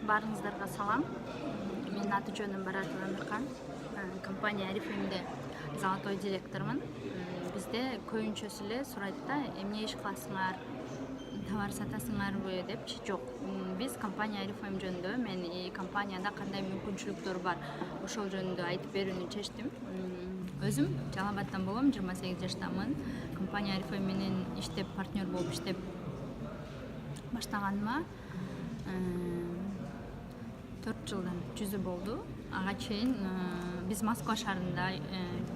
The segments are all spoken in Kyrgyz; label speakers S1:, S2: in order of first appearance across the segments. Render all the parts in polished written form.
S1: Баарыңыздарга салам. Менин аты жөнүм Баратова Амиркан. Компания Арифмде золотой директормун. Бизде көбүнчөсү эле сурайт да, эмне иш кыласыңар, товар сатасыңарбы депчи. Жок. Биз компания Арифм жөнүндө, мен компанияда кандай мүмкүнчүлүктөр бар, ошол жөнүндө айтып берүүнү чечтим. Өзүм Жалал Абадтан болом, 28 жаштамын. Компания Арифм менен иштеп, партнер болуп иштеп баштаганыма 4 жылдан жүзү болду. Ага чейин биз Москва шаарында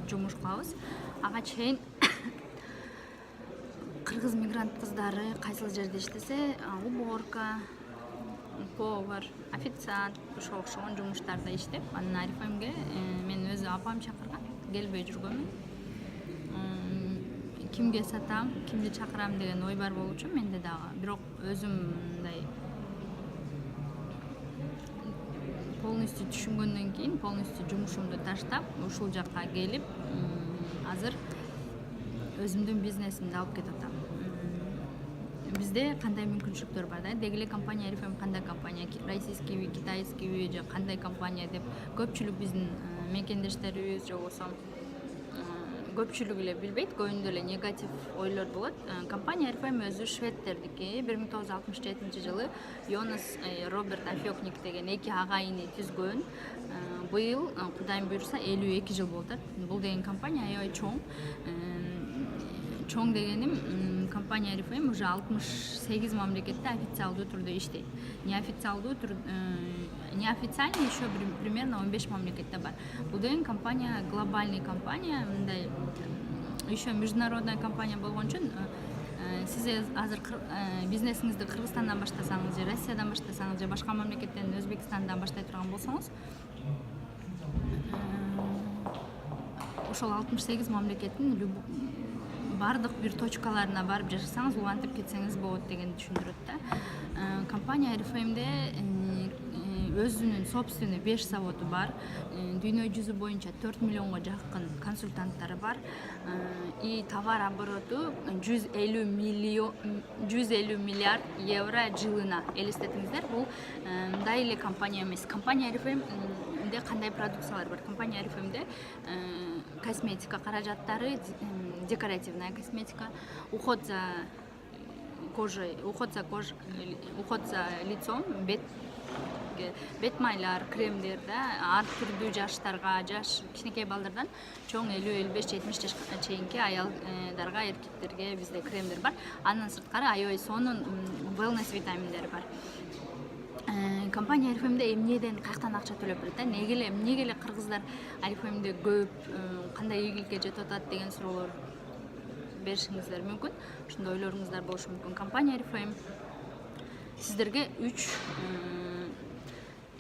S1: жумуш кылабыз. Ага чейин кыргыз мигрант кыздары кайсыл жерде иштесе, уборка, повар, официант, ошого окшогон жумуштарда иштеп, анан Арифмге мен өзү апам чакырган, келбей жүргөнмүн. Кимге сатам, кимди чакырам деген ой бар болчу менде дагы. Бирок өзүм мындай полностью түшүнгөндөн кийин, полностью жумушумду таштап, ушул жакка келип, азыр өзүмдүн бизнесимди алып кетип атам. Бизде кандай мүмкүнчүлүктөр бар да? Деги эле компания Арифм кандай компания, российскийби, китайскийби же кандай компания деп көпчүлүк биздин мекендештерибиз же болбосо көпчүлүгү эле билбейт, көбүндө эле негатив ойлор болот. Компания Арифм өзү шведтердики. 1967 жылы Йонас Роберт Афёкник деген эки агайыны түзгөн. Быйыл Кудайым буйруса 52 жыл болуп атат. Бул деген компания аябай чоң. Чоң дегеним, компания Арифм уже 68 мамлекетте официалдуу түрдө иштейт. Неофициальный еще примерно 15 мамлекетте бар. Бул деген компания глобальный компания, мындай еще международная компания болгон үчүн сиз азыр бизнесиңизди Кыргызстандан баштасаңыз же Россиядан баштасаңыз же башка мамлекеттен, Өзбекстандан баштай турган болсоңуз, ошол 68 мамлекеттин бардык бир точкаларына барып жашасаңыз, улантып кетсеңиз болот деген түшүндүрөт да. Компания Арифмде өзүнүн собственный 5 заводу бар. Дүйнө жүзү боюнча 4 миллионго жакын консультанттары бар. И товар обороту 150 миллиард евро жылына. Элестетиңиздер, бул мындай эле компания эмес. Компания Арифмде кандай продукциялар бар? Компания Арифмде косметика каражаттары, декоративная косметика, уход за кожей, уход за лицом, бет майлар, кремдер, ар түрдүү жаштарга, жаш кичинекей балдардан чоң 50-55-70 жашка чейинки аялдарга, эркектерге бизде кремдер бар. Андан сырткары аябай сонун wellness витаминдери бар. Компания Арифмде эмнеден, каяктан акча төлөп берет да? Неге эле кыргыздар Арифмде көп, кандай ийгиликке жетип атат деген суроолор беришиңиздер мүмкүн. Ошондой ойлоруңуздар болушу мүмкүн. Компания Арифм сиздерге 3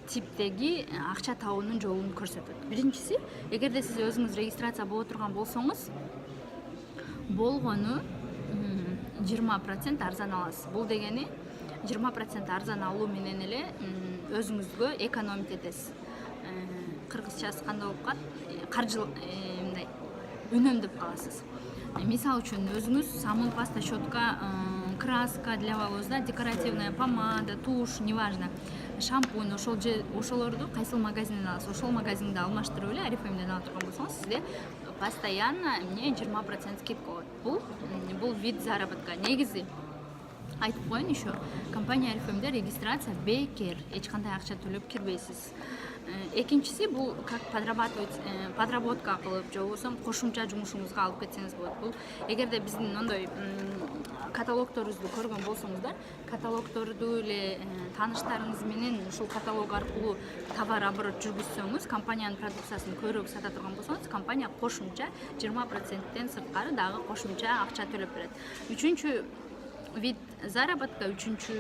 S1: типтеги акча табуунун жолун көрсөтөт. Биринчиси, эгерде сиз өзүңүз регистрация боло турган болсоңуз, болгону 20% арзан аласыз. Бул дегени 20% арзан алуу менен эле өзүңүзгө экономить этесиз. Кыргызчасы кандай болуп калат? Мындай үнөмдөп каласыз. Мисал үчүн өзүңүз самын, паста, щетка, краска для волос, декоративная помада, тушь, неважно, шампунь, ошолорду кайсыл магазинден аласыз, ошол магазинде алмаштырып эле Арифмден ала турган болсоңуз, сизде постоянно 20% скидка болот. Бул вид заработка. Негизи айтып коеюн, еще компания Арифмде регистрация бекер, эч кандай акча төлөп кирбейсиз. Экинчиси, бул как подработка кылып, же болбосо кошумча жумушуңузга алып кетсеңиз болот. Бул эгерде биздин ондой каталогторубузду көргөн болсоңуздар, каталогторду эле тааныштарыңыз менен ушул каталог аркылуу товар оборот жүргүзсөңүз, компаниянын продукциясын көбүрөөк сата турган болсоңуз, компания кошумча 20%тен сырткары дагы кошумча акча төлөп берет. Үчүнчү вид заработка, үчүнчү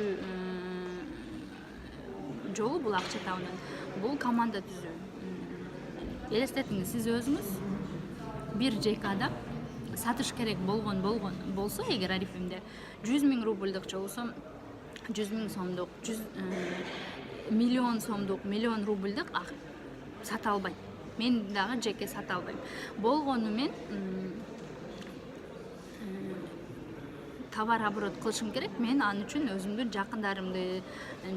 S1: жолу бул акча табуунун, бул команда түзүү. Элестетиңиз, сиз өзүңүз бир жеке адам сатыш керек болсо, эгер Арифмде 100 000 рубльдук же болбосо 100 000 сомдук, 100 миллион сомдук, миллион рубльдук сата албайм. Мен дагы жеке сата албайм. Болгону мен товар оборот кылышым керек, мен анын үчүн өзүмдүн жакындарымды,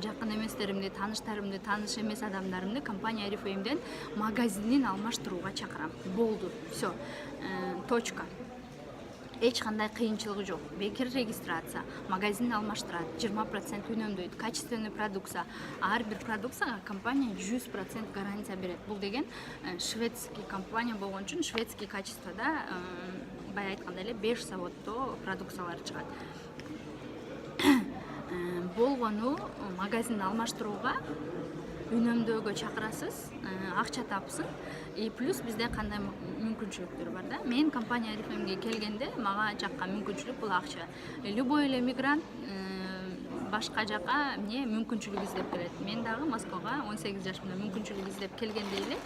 S1: жакын эместеримди, тааныштарымды, тааныш эмес адамдарымды компания Oriflame'ден магазинин алмаштырууга чакырам. Болду, все, точка. Эч кандай кыйынчылыгы жок. Бекер регистрация, магазин алмаштырат, 20% үнөмдөйт, качественный продукция. Ар бир продукцияга компания 100% гарантия берет. Бул деген шведский компания болгон үчүн шведский качествода, бая айткандай эле 5 заводдо продукциялар чыгат. Болгону магазин алмаштырууга, үнөмдөөгө чакырасыз, акча тапсын. И плюс бизде кандай мүмкүнчүлүктөр бар да. Мен компания Oriflame'ге келгенде мага жаккан мүмкүнчүлүк бул акча. Любой эле мигрант башка жака эмне мүмкүнчүлүк издеп келет. Мен дагы Москвага 18 жашымда мүмкүнчүлүк издеп келгенде эле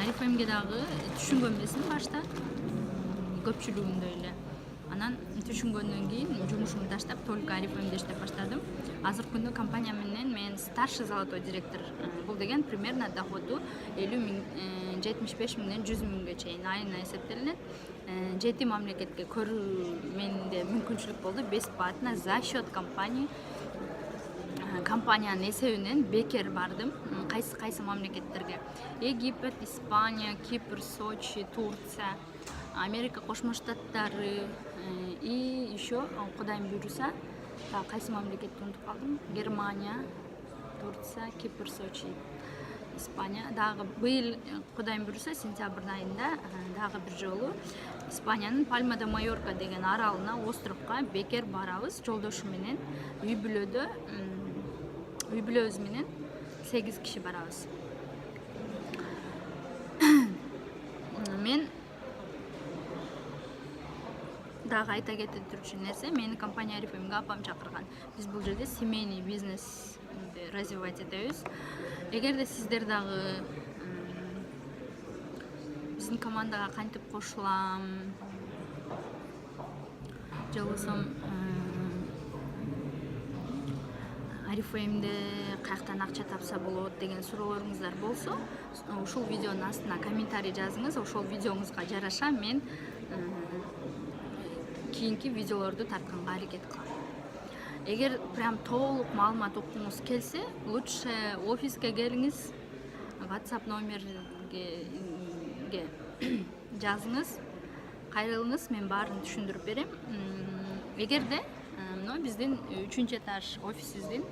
S1: Oriflame'ге дагы түшүнгөн эмесмин башта. Көпчүлүгүндө эле. Анан түшүнгөндөн кийин жумушумду таштап, только Oriflame'де иштеп баштадым. Азыркы күндө компания менен мен старший золотой директор. Бул деген примерно доходу 50 миң, 75 миңден 100 миңге чейин айына эсептелинет. 7 мамлекетке көрүү менде мүмкүнчүлүк болду, бесплатно за счет компании. Компаниянын эсебинен бекер бардым. Кайсы мамлекеттерге? Египет, Испания, Кипр, Сочи, Турция, Америка Кошмо Штаттары и еще Кудайым буйруса, кайсы мамлекетти унутуп калдым? Германия, Турция, Кипр, Сочи, Испания. Дагы быйыл Кудайым буйруса сентябрь айында дагы бир жолу Испаниянын Пальма де Майорка деген аралына, островко бекер барабыз жолдошум менен. Үй бүлөбүз менен 8 киши барабыз. Мен дагы айта кетирүүчү нерсе, мени компания Oriflame'ге апам чакырган. Биз бул жерде семейный бизнес развивать этебиз. Эгерде сиздер дагы биздин командага кантип кошулам, же болбосо Oriflame'де каяктан акча тапса болот деген суроолоруңуздар болсо, ушул видеонун астына комментарий жазыңыз. Ошол видеоңузга жараша мен кийинки видеолорду тартканга аракет кылам. Эгер прям толук маалымат уккуңуз келсе, лучше офиске келиңиз, WhatsApp номерге жазыңыз, кайрылыңыз, мен баарын түшүндүрүп берем. Эгерде биздин 3-этаж офисибиздин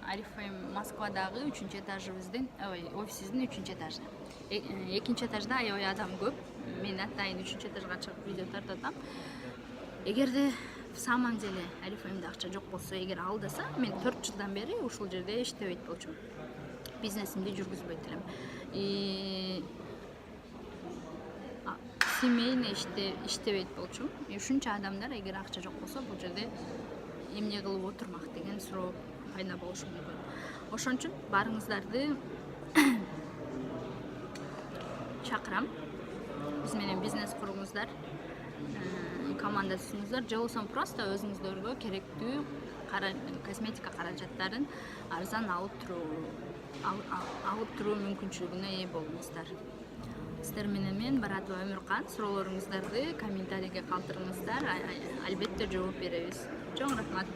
S1: Oriflame Москвадагы 3-этажыбыздын, офисибиздин 3-этажы. 2-этажда аябай адам көп. Мен атайын 3-этажга чыгып видео тартып атам. Эгерде в самом деле Oriflame'де акча жок болсо, эгер алдаса, мен 4 жылдан бери ушул жерде иштебейт болчумун. Бизнесимди жүргүзбөйт элем. Семейный иштебейт болчумун. Ушунча адамдар эгер акча жок болсо, бул жерде эмне кылып отурмак деген суроо пайда болушу мүмкүн. Ошон үчүн баарыңыздарды чакырам. Биз менен бизнес куруңуздар, команда түзүңүздөр, же болбосо просто өзүңүздөргө керектүү косметика каражаттарын арзан алып туруу мүмкүнчүлүгүнө ээ болуңуздар. Сиздер менен мен Баратова Өмүркан. Суроолоруңуздарды комментарийге калтырыңыздар. Албетте жооп беребиз. Чоң рахмат.